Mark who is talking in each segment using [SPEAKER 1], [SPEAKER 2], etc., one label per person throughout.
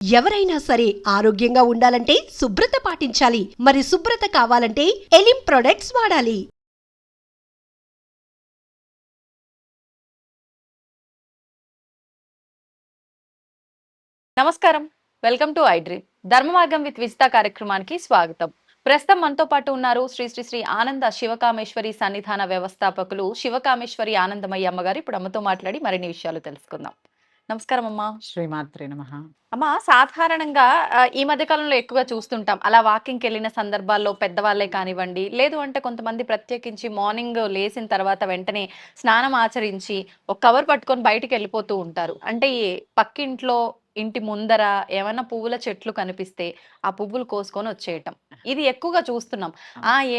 [SPEAKER 1] ఎవరైనా సరే ఆరోగ్యంగా ఉండాలంటే శుభ్రత పాటించాలి. మరి శుభ్రత కావాలంటే ఎలిం ప్రొడక్ట్స్ వాడాలి.
[SPEAKER 2] నమస్కారం. Welcome to iDream. ధర్మ మార్గం విత్ విజిత కార్యక్రమానికి స్వాగతం. ప్రస్తుతం మనతో పాటు ఉన్నారు శ్రీ శ్రీ శ్రీ ఆనంద శివకామేశ్వరి సన్నిధాన వ్యవస్థాపకులు శివకామేశ్వరి ఆనందమయ్య అమ్మగారు. ఇప్పుడు అమ్మతో మాట్లాడి మరిన్ని విషయాలు తెలుసుకుందాం. నమస్కారం అమ్మా.
[SPEAKER 3] శ్రీమాత్రే నమః.
[SPEAKER 2] అమ్మ, సాధారణంగా ఈ మధ్య కాలంలో ఎక్కువగా చూస్తుంటాం. అలా వాకింగ్‌కి వెళ్ళిన సందర్భాల్లో పెద్దవాళ్ళే కానివ్వండి, లేదు అంటే కొంతమంది ప్రత్యేకించి మార్నింగ్ లేసిన తర్వాత వెంటనే స్నానం ఆచరించి ఒక కవర్ పట్టుకొని బయటికెళ్ళిపోతూ ఉంటారు. అంటే ఈ పక్కింట్లో, ఇంటి ముందర ఏమన్నా పువ్వుల చెట్లు కనిపిస్తే ఆ పువ్వులు కోసుకొని వచ్చేయటం. ఇది ఎక్కువగా చూస్తున్నాం.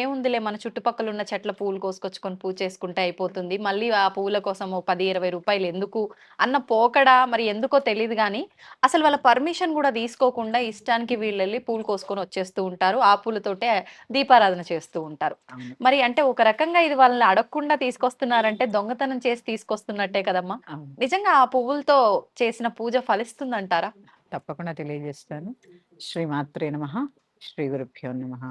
[SPEAKER 2] ఏముందిలే మన చుట్టుపక్కల ఉన్న చెట్ల పువ్వులు కోసుకొచ్చుకొని పూజ చేసుకుంటే అయిపోతుంది. మళ్ళీ ఆ పువ్వుల కోసం ఓ 10, 20 రూపాయలు ఎందుకు అన్న పోకడ మరి ఎందుకో తెలీదు గానీ, అసలు వాళ్ళ పర్మిషన్ గూడా తీసుకోకుండా ఇష్టానికి వీళ్ళెళ్లి పూలు కోసుకొని వచ్చేస్తూ ఉంటారు. ఆ పూలతోటే దీపారాధన చేస్తూ ఉంటారు.
[SPEAKER 3] అవును.
[SPEAKER 2] మరి అంటే ఒక రకంగా ఇది వాళ్ళని అడగకుండా తీసుకొస్తున్నారంటే దొంగతనం చేసి తీసుకొస్తున్నట్టే కదమ్మా!
[SPEAKER 3] అవును.
[SPEAKER 2] నిజంగా ఆ పువ్వులతో చేసిన పూజ ఫలిస్తుందంటారా?
[SPEAKER 3] తప్పకుండా తెలియజేస్తాను. శ్రీమాత్రే నమః. శ్రీ గురుభ్యో నమః.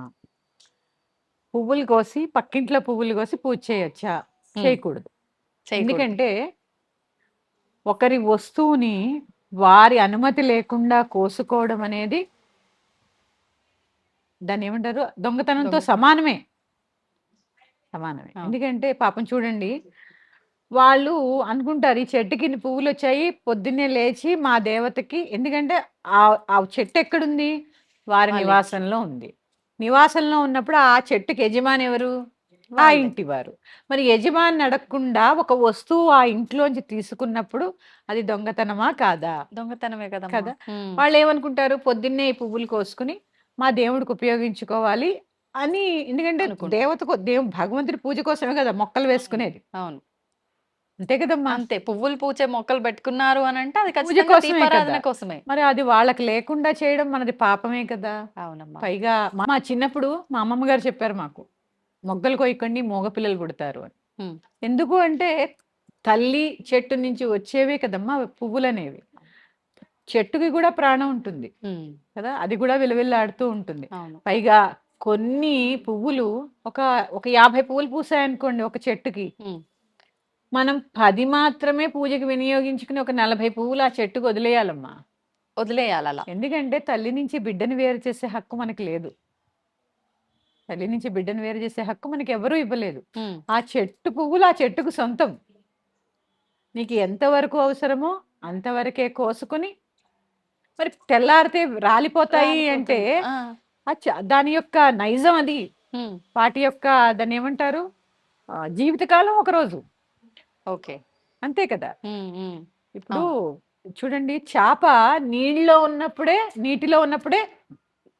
[SPEAKER 3] పువ్వులు కోసి పక్కింట్లో పువ్వులు కోసి పూజ చేయొచ్చా?
[SPEAKER 2] హ్మ్.
[SPEAKER 3] చేయకూడదు.
[SPEAKER 2] చేయకూడదు.
[SPEAKER 3] ఎందుకంటే ఒకరి వస్తువుని వారి అనుమతి లేకుండా కోసుకోవడం అనేది దాన్ని ఏమంటారు? దొంగతనంతో
[SPEAKER 2] దొంగ
[SPEAKER 3] సమానమే.
[SPEAKER 2] ఆ!
[SPEAKER 3] ఎందుకంటే పాపం చూడండి, వాళ్ళు అనుకుంటారు ఈ చెట్టుకి ఇన్ని పువ్వులొచ్చాయి, పొద్దున్నే లేచి మా దేవతకి ఎందుకంటే ఆ చెట్టు ఎక్కడుంది? వారి
[SPEAKER 2] వాళ్ళ ఇంట్లో.
[SPEAKER 3] నివాసంలో ఉంది. నివాసంలో ఉన్నప్పుడు ఆ చెట్టుకి యజమాని ఎవరు? ఆ
[SPEAKER 2] వాళ్ళే.
[SPEAKER 3] ఇంటి వారు. మరి యజమానిని అడగకుండా ఒక వస్తువు ఆ ఇంట్లోంచి తీసుకున్నప్పుడు అది దొంగతనమా? కాదా?
[SPEAKER 2] దొంగతనమే కదమ్మా!
[SPEAKER 3] కదా!
[SPEAKER 2] హ్మ్.
[SPEAKER 3] వాళ్ళేమనుకుంటారు పొద్దున్నే ఈ పువ్వులు కోసుకొని మా దేవుడికి ఉపయోగించుకోవాలి అని ఎందుకంటే
[SPEAKER 2] అనుకుంటా.
[SPEAKER 3] దేవతకు భగవంతుడి పూజ కోసమే కదా మొక్కలు
[SPEAKER 2] అవును.
[SPEAKER 3] వేసుకునేది.
[SPEAKER 2] అవును.
[SPEAKER 3] అంతే కదమ్మా!
[SPEAKER 2] అంతే. పువ్వులు పూచే మొక్కలు పెట్టుకున్నారు అనంటే అది
[SPEAKER 3] పూజ
[SPEAKER 2] ఖచ్చితంగా
[SPEAKER 3] కోసమే కదా!
[SPEAKER 2] దీపారాధన కోసమే.
[SPEAKER 3] మరి అది వాళ్ళకి లేకుండా చేయడం మనది పాపమే కదా!
[SPEAKER 2] అవునమ్మా.
[SPEAKER 3] పైగా మా చిన్నప్పుడు మా అమ్మమ్మ గారు చెప్పారు మాకు. మొగ్గలు కొయ్యకండి మగ పిల్లలు పుడతారు అని.
[SPEAKER 2] హ్మ్.
[SPEAKER 3] ఎందుకు అంటే తల్లి చెట్టు నుంచి వచ్చేవే కదమ్మా పువ్వులనేవి. చెట్టుకి కూడా ప్రాణం ఉంటుంది
[SPEAKER 2] హ్మ్.
[SPEAKER 3] కదా! అది కూడా విలవిల్లాడుతూ ఉంటుంది.
[SPEAKER 2] అవును.
[SPEAKER 3] పైగా కొన్ని పువ్వులు ఒక ఒక 50 పువ్వులు పూసాయనుకోండి ఒక చెట్టుకి.
[SPEAKER 2] హ్మ్.
[SPEAKER 3] మనం 10 మాత్రమే పూజకి వినియోగించుకుని ఒక 40 పువ్వులు ఆ చెట్టుకి వదిలేయాలమ్మా.
[SPEAKER 2] వదిలేయాలలా.
[SPEAKER 3] ఎందుకంటే తల్లి నుంచి బిడ్డని వేరు చేసే హక్కు మనకి లేదు. తల్లి నుంచి బిడ్డని వేరు చేసే హక్కు మనకెవరూ ఇవ్వలేదు.
[SPEAKER 2] హ్మ్.
[SPEAKER 3] ఆ చెట్టు పువ్వులు ఆ చెట్టుకు సొంతం. నీకు ఎంతవరకు అవసరమో అంతవరకే కోసుకొని మరి తెల్లారితే రాలిపోతాయి అంటే
[SPEAKER 2] రాలిపోతుంది. ఆ!
[SPEAKER 3] దాని యొక్క నైజం అది.
[SPEAKER 2] హ్మ్.
[SPEAKER 3] వాటి యొక్క దాన్నేమంటారు? జీవితకాలం ఒక రోజు.
[SPEAKER 2] ఓకే.
[SPEAKER 3] అంతే కదా!
[SPEAKER 2] హ్మ్. హ్మ్.
[SPEAKER 3] ఇప్పుడు
[SPEAKER 2] అవును.
[SPEAKER 3] చూడండి చేప నీటిలో ఉన్నప్పుడే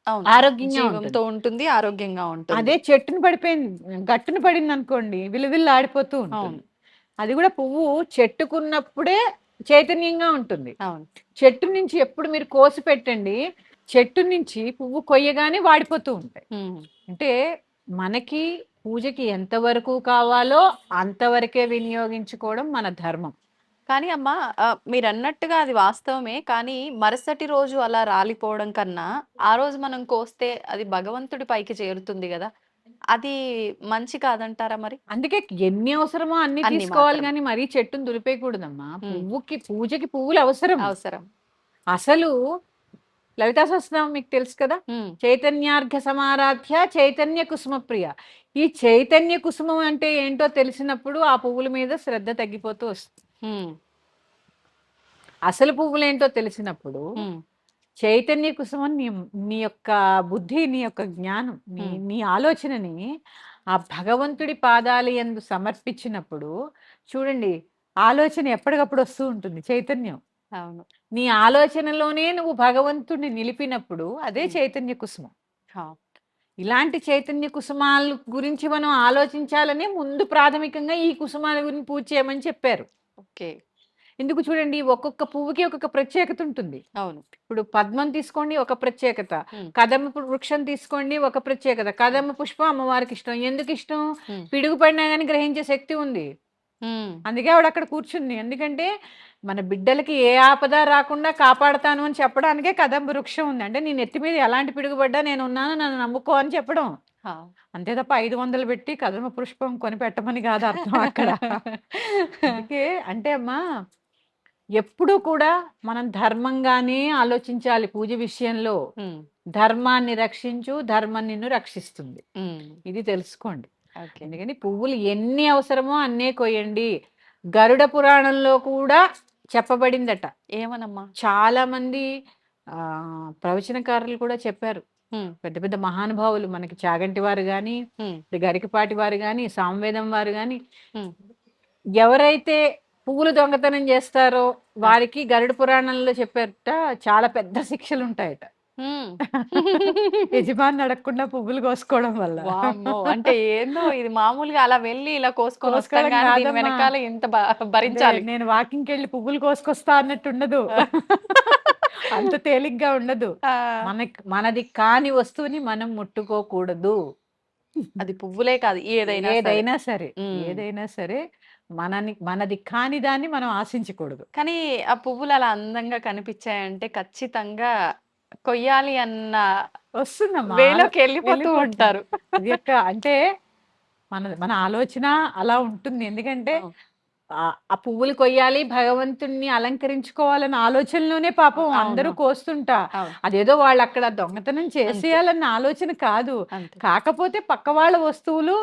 [SPEAKER 2] అవును.
[SPEAKER 3] ఆరోగ్యంగా
[SPEAKER 2] జీవంతో
[SPEAKER 3] ఉంటుంది.
[SPEAKER 2] ఉంటుంది. ఆరోగ్యంగా ఉంటుంది.
[SPEAKER 3] అదే చెట్టున పడిపోయింది గట్టున పడిందనుకోండి విలవిల్లాడిపోతూ
[SPEAKER 2] అవును.
[SPEAKER 3] ఉంటుంది. అది కూడా పువ్వు చెట్టుకున్నప్పుడే చైతన్యంగా ఉంటుంది.
[SPEAKER 2] అవును.
[SPEAKER 3] చెట్టు నుంచి ఎప్పుడు మీరు కోసి పెట్టండి, చెట్టు నుంచి పువ్వు కొయ్యగానే వాడిపోతూ ఉంటాయి.
[SPEAKER 2] హ్మ్.
[SPEAKER 3] అంటే మనకి పూజకి ఎంతవరకు కావాలో అంతవరకే వినియోగించుకోవడం మన ధర్మం.
[SPEAKER 2] కానీ అమ్మా, మీరన్నట్టుగా అది వాస్తవమే. కానీ మరుసటి రోజు అలా రాలిపోవడం కన్నా, ఆ రోజు మనం కోస్తే అది భగవంతుడి పైకి చేరుతుంది గదా! అది మంచి కాదంటారా మరి?
[SPEAKER 3] అందుకే ఎన్ని అవసరమో అన్ని
[SPEAKER 2] అన్ని
[SPEAKER 3] తీసుకోవాలి
[SPEAKER 2] మాత్రమే.
[SPEAKER 3] గానీ మరీ చెట్టుని దులిపేయకూడదమ్మా.
[SPEAKER 2] హ్మ్.
[SPEAKER 3] పూజకి పువ్వులు అవసరం.
[SPEAKER 2] అవసరం.
[SPEAKER 3] అసలు లలితా సహస్రనామం మీకు తెలుసు కదా!
[SPEAKER 2] హ్మ్.
[SPEAKER 3] చైతన్యార్ఘ సమారాధ్య చైతన్య కుసుమ ప్రియ. ఈ చైతన్య కుసుమం అంటే ఏంటో తెలిసినప్పుడు ఆ పువ్వుల మీద శ్రద్ధ తగ్గిపోతూ వస్తుంది.
[SPEAKER 2] హ్మ్.
[SPEAKER 3] అసలు పువ్వులేంటో తెలిసినప్పుడు
[SPEAKER 2] హ్మ్.
[SPEAKER 3] చైతన్య కుసుమం నీ నీ యొక్క బుద్ధి, నీ యొక్క జ్ఞానం, నీ
[SPEAKER 2] హ్మ్.
[SPEAKER 3] నీ ఆలోచనని ఆ భగవంతుడి పాదాల యందు సమర్పించినప్పుడు చూడండి ఆలోచన ఎప్పటికప్పుడు వస్తూ ఉంటుంది చైతన్యం.
[SPEAKER 2] అవును.
[SPEAKER 3] నీ ఆలోచనలోనే నువ్వు భగవంతుడిని నిలిపినప్పుడు అదే
[SPEAKER 2] హ్మ్.
[SPEAKER 3] చైతన్య కుసుమం.
[SPEAKER 2] ఆ!
[SPEAKER 3] ఇలాంటి చైతన్య కుసుమాల గురించి మనం ఆలోచించాలనే ముందు ప్రాథమికంగా ఈ కుసుమాల గురించి పూజ చేయమని చెప్పారు.
[SPEAKER 2] ఓకే.
[SPEAKER 3] ఎందుకు చూడండి ఒక్కొక్క పువ్వుకి ఒక్కొక్క ప్రత్యేకత ఉంటుంది.
[SPEAKER 2] అవును.
[SPEAKER 3] ఇప్పుడు పద్మం తీసుకోండి ఒక ప్రత్యేకత.
[SPEAKER 2] హ్మ్.
[SPEAKER 3] కదమ్మ వృక్షం తీసుకోండి ఒక ప్రత్యేకత.
[SPEAKER 2] హ్మ్.
[SPEAKER 3] కదమ్మ పుష్పం అమ్మవారికి ఇష్టం. ఎందుకు ఇష్టం?
[SPEAKER 2] హ్మ్.
[SPEAKER 3] పిడుగు పడినా గాని గ్రహించే శక్తి ఉంది.
[SPEAKER 2] హ్మ్.
[SPEAKER 3] అందుకే ఆవిడ అక్కడ కూర్చుంది. ఎందుకంటే మన బిడ్డలకి ఏ ఆపద రాకుండా కాపాడతాను అని చెప్పడానికే కదంబ వృక్షం ఉంది. అంటే నీ నెత్తి మీద ఎలాంటి పిడుగుపడ్డా నేను ఉన్నాను, నన్ను నమ్ముకో అని చెప్పడం.
[SPEAKER 2] ఆ.
[SPEAKER 3] అంతే తప్ప 500 పెట్టి కదమ పుష్పం కొని పెట్టమని కాదు అర్థం అక్కడ. అందుకే అంటే అమ్మా, ఎప్పుడు కూడా మనం ధర్మంగానే ఆలోచించాలి పూజ విషయంలో.
[SPEAKER 2] ఉమ్,
[SPEAKER 3] ధర్మాన్ని రక్షించు, ధర్మం నిన్ను రక్షిస్తుంది.
[SPEAKER 2] ఉమ్,
[SPEAKER 3] ఇది తెలుసుకోండి.
[SPEAKER 2] ఓకే.
[SPEAKER 3] అందుకని పువ్వులు ఎన్ని అవసరమో అన్నే కొయ్యండి. గరుడ పురాణంలో కూడా చెప్పబడిందట.
[SPEAKER 2] ఏమనమ్మా?
[SPEAKER 3] చాలా మంది ప్రవచనకారులు కూడా చెప్పారు.
[SPEAKER 2] ఉమ్,
[SPEAKER 3] పెద్ద పెద్ద మహానుభావులు మనకి చాగంటి వారు గాని,
[SPEAKER 2] ఉమ్,
[SPEAKER 3] గరికపాటి వారు గాని, సామవేదం వారు గాని,
[SPEAKER 2] ఉమ్.
[SPEAKER 3] ఎవరైతే పువ్వులు దొంగతనం చేస్తారో వారికి గరుడ పురాణంలో చెప్పారట చాలా పెద్ద శిక్షలు ఉంటాయట.
[SPEAKER 2] ఉమ్.
[SPEAKER 3] యజమాని అడగకుండా పువ్వులు కోసుకోవడం వల్ల.
[SPEAKER 2] వామ్మో! అంటే ఏందో ఇది మామూలుగా అలా వెళ్ళి ఇలా కోసుకొని వస్తాం
[SPEAKER 3] కోసుకోవడం
[SPEAKER 2] గానీ దీని
[SPEAKER 3] కాదమ్మా.
[SPEAKER 2] వెనకాల ఇంత
[SPEAKER 3] అదే
[SPEAKER 2] భరించాలి.
[SPEAKER 3] నేను వాకింగ్కి వెళ్ళి పువ్వులు కోసుకొస్తా అన్నట్టు ఉండదు. అంత తేలిగ్గా ఉండదు.
[SPEAKER 2] ఆ,
[SPEAKER 3] మనది కాని వస్తువుని మనం ముట్టుకోకూడదు.
[SPEAKER 2] అది పువ్వులే కాదు ఏదైనా సరే.
[SPEAKER 3] ఏదైనా సరే,
[SPEAKER 2] ఉమ్.
[SPEAKER 3] ఏదైనా సరే మనది కాని దాన్ని మనం ఆశించకూడదు.
[SPEAKER 2] కానీ ఆ పువ్వులు అలా అందంగా కనిపించాయంటే ఖచ్చితంగా కొయ్యాలి అన్న
[SPEAKER 3] వస్తుందమ్మా
[SPEAKER 2] వేలోకి వెళ్ళిపోతూ
[SPEAKER 3] వెళ్ళిపోతుంది.
[SPEAKER 2] ఉంటారు.
[SPEAKER 3] అది యొక్క అంటే మన ఆలోచన అలా ఉంటుంది. ఎందుకంటే
[SPEAKER 2] అవును.
[SPEAKER 3] ఆ పువ్వులు కొయ్యాలి, భగవంతుణ్ణి అలంకరించుకోవాలన్న ఆలోచనలోనే పాపం
[SPEAKER 2] అవును.
[SPEAKER 3] అందరూ కోస్తుంటా.
[SPEAKER 2] అవును.
[SPEAKER 3] అదేదో వాళ్ళు అక్కడ దొంగతనం చేసేయాలన్న ఆలోచన కాదు.
[SPEAKER 2] అంతే.
[SPEAKER 3] కాకపోతే పక్క వాళ్ళ వస్తువులు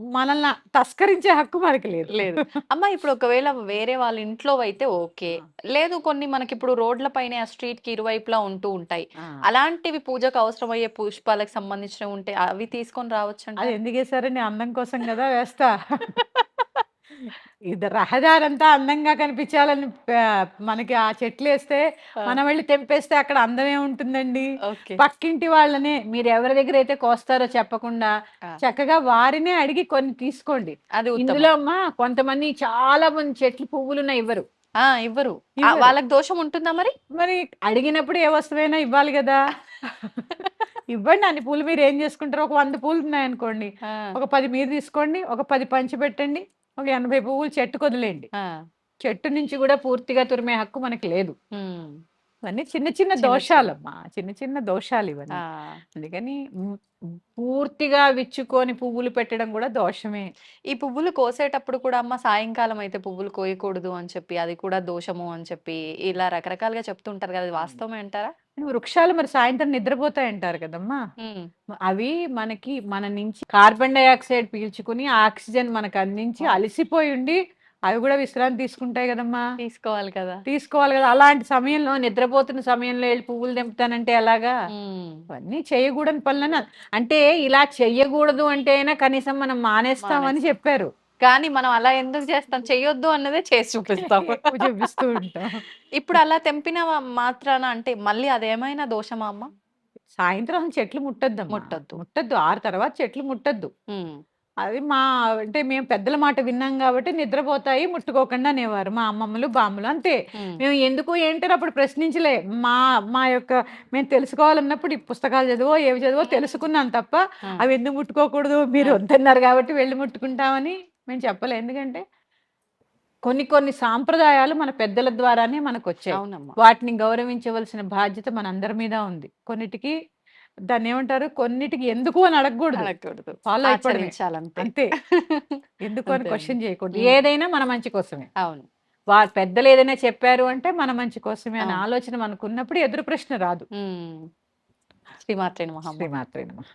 [SPEAKER 3] మనల్ని తస్కరించే హక్కు మనకి లేదు.
[SPEAKER 2] లేదు. అమ్మ ఇప్పుడు ఒకవేళ వేరే వాళ్ళ ఇంట్లో అయితే ఓకే. లేదు కొన్ని మనకి ఇప్పుడు రోడ్ల పైన ఆ స్ట్రీట్ కి ఇరువైపులా ఉంటూ ఉంటాయి.
[SPEAKER 3] ఆ.
[SPEAKER 2] అలాంటివి పూజకు అవసరమయ్యే పుష్పాలకు సంబంధించినవి ఉంటే అవి తీసుకొని రావచ్చంట.
[SPEAKER 3] అది ఎందుకు వేసారని అందం కోసం కదా వేస్తా. ఇది రహదారంతా అందంగా కనిపించాలని మనకి ఆ చెట్లు వేస్తే మనం వెళ్ళి తెంపేస్తే అక్కడ అందమే ఉంటుందండి.
[SPEAKER 2] ఓకే.
[SPEAKER 3] పక్కింటి వాళ్ళనే మీరు ఎవరి దగ్గర అయితే కోస్తారో చెప్పకుండా
[SPEAKER 2] ఆ.
[SPEAKER 3] చక్కగా వారినే అడిగి కొన్ని తీసుకోండి.
[SPEAKER 2] అది ఉత్తమం.
[SPEAKER 3] ఇందులో అమ్మా కొంతమంది చాలా మంది చెట్లు పువ్వులున్న ఇవ్వరు.
[SPEAKER 2] ఇవ్వరు.
[SPEAKER 3] ఇవ్వరు.
[SPEAKER 2] వాళ్ళకి దోషం ఉంటుందా మరి?
[SPEAKER 3] మరి అడిగినప్పుడు ఏ వస్తువైనా ఇవ్వాలి కదా. ఇవ్వండి అన్ని పూలు. మీరు ఏం చేసుకుంటారు? ఒక 100 పూలు ఉన్నాయనుకోండి,
[SPEAKER 2] ఆ,
[SPEAKER 3] ఒక 10 మీరు తీసుకోండి, ఒక 10 పంచి పెట్టండి, ఒక 80 పువ్వులు చెట్టుకు వదిలేయండి.
[SPEAKER 2] ఆ,
[SPEAKER 3] చెట్టు నుంచి కూడా పూర్తిగా తురిమే హక్కు మనకి లేదు.
[SPEAKER 2] ఉమ్,
[SPEAKER 3] ఇవన్నీ చిన్న చిన్న
[SPEAKER 2] చిన్న
[SPEAKER 3] దోషాలమ్మా, చిన్న చిన్న దోషాలు
[SPEAKER 2] ఆ,
[SPEAKER 3] ఇవన్నీ. అందుకని పూర్తిగా విచ్చుకొని పువ్వులు పెట్టడం కూడా దోషమే.
[SPEAKER 2] ఈ పువ్వులు కోసేటప్పుడు కూడా అమ్మ సాయంకాలం అయితే పువ్వులు కోయకూడదు అని చెప్పి అది కూడా దోషము అని చెప్పి ఇలా రకరకాలుగా చెప్తుంటారు కదా. అది వాస్తవమే అంటారా?
[SPEAKER 3] వృక్షాలు మరి సాయంత్రం నిద్రపోతాయి అంటారు కదమ్మా.
[SPEAKER 2] ఉమ్,
[SPEAKER 3] అవి మనకి మన నుంచి కార్బన్ డైఆక్సైడ్ పీల్చుకుని ఆక్సిజన్ మనకు అందించి అలసిపోయి ఉండి అవి కూడా విశ్రాంతి తీసుకుంటాయి కదమ్మా.
[SPEAKER 2] తీసుకోవాలి కదా.
[SPEAKER 3] తీసుకోవాలి కదా. అలాంటి సమయంలో నిద్రపోతున్న సమయంలో వెళ్ళి పువ్వులు తెంపుతానంటే ఎలాగా?
[SPEAKER 2] ఉమ్,
[SPEAKER 3] అవన్నీ చేయకూడని పనులని అంటే ఇలా చెయ్యకూడదు అంటే అయినా కనీసం మనం మానేస్తామని చెప్పారు.
[SPEAKER 2] కానీ మనం అలా ఎందుకు చేస్తాం? చెయ్యొద్దు అన్నదే చేసి చూపిస్తాం.
[SPEAKER 3] ఎక్కువ చూపిస్తూ ఉంటాం.
[SPEAKER 2] ఇప్పుడు అలా తెంపిన మాత్రాన అంటే మళ్ళీ అదేమైనా దోషమా అమ్మ?
[SPEAKER 3] సాయంత్రం చెట్లు ముట్టొద్దమ్మా.
[SPEAKER 2] ముట్టొద్దు.
[SPEAKER 3] ముట్టొద్దు 6 తర్వాత చెట్లు ముట్టొద్దు.
[SPEAKER 2] ఉమ్,
[SPEAKER 3] అది అంటే మేము పెద్దల మాట విన్నాం కాబట్టి నిద్రపోతాయి ముట్టుకోకుండా అనేవారు మా అమ్మమ్మలు బామ్మలు. అంతే.
[SPEAKER 2] ఉమ్,
[SPEAKER 3] మేము ఎందుకు ఏంటని అప్పుడు ప్రశ్నించలే. మా మా యొక్క మేము తెలుసుకోవాలన్నప్పుడు ఈ పుస్తకాలు చదివో ఏవి చదివో తెలుసుకున్నాం తప్ప అవి ఎందుకు ముట్టుకోకూడదు మీరు వద్దన్నారు కాబట్టి వెళ్ళి ముట్టుకుంటామని మేము చెప్పలే. ఎందుకంటే కొన్ని కొన్ని సాంప్రదాయాలు మన పెద్దల ద్వారానే మనకు వచ్చాయి.
[SPEAKER 2] అవునమ్మా.
[SPEAKER 3] వాటిని గౌరవించవలసిన బాధ్యత మనందరి మీద ఉంది. కొన్నిటికి దాన్ని ఏమంటారు, కొన్నిటికి ఎందుకు అని అడగకూడదు,
[SPEAKER 2] అడగకూడదు.
[SPEAKER 3] ఫాలో అయిపోవడమే.
[SPEAKER 2] ఆచరించాలంతే.
[SPEAKER 3] అంతే. ఎందుకు అని
[SPEAKER 2] అంతే
[SPEAKER 3] క్వశ్చన్ చేయకూడదు.
[SPEAKER 2] ఉమ్.
[SPEAKER 3] ఏదైనా మన మంచి కోసమే.
[SPEAKER 2] అవును.
[SPEAKER 3] వారు పెద్దలు ఏదైనా చెప్పారు అంటే మన మంచి కోసమే అనే
[SPEAKER 2] అవును.
[SPEAKER 3] ఆలోచన మనకున్నప్పుడు ఎదురు ప్రశ్న రాదు.
[SPEAKER 2] ఉమ్. శ్రీమాత్రే నమః అమ్మ.
[SPEAKER 3] శ్రీమాత్రే నమః.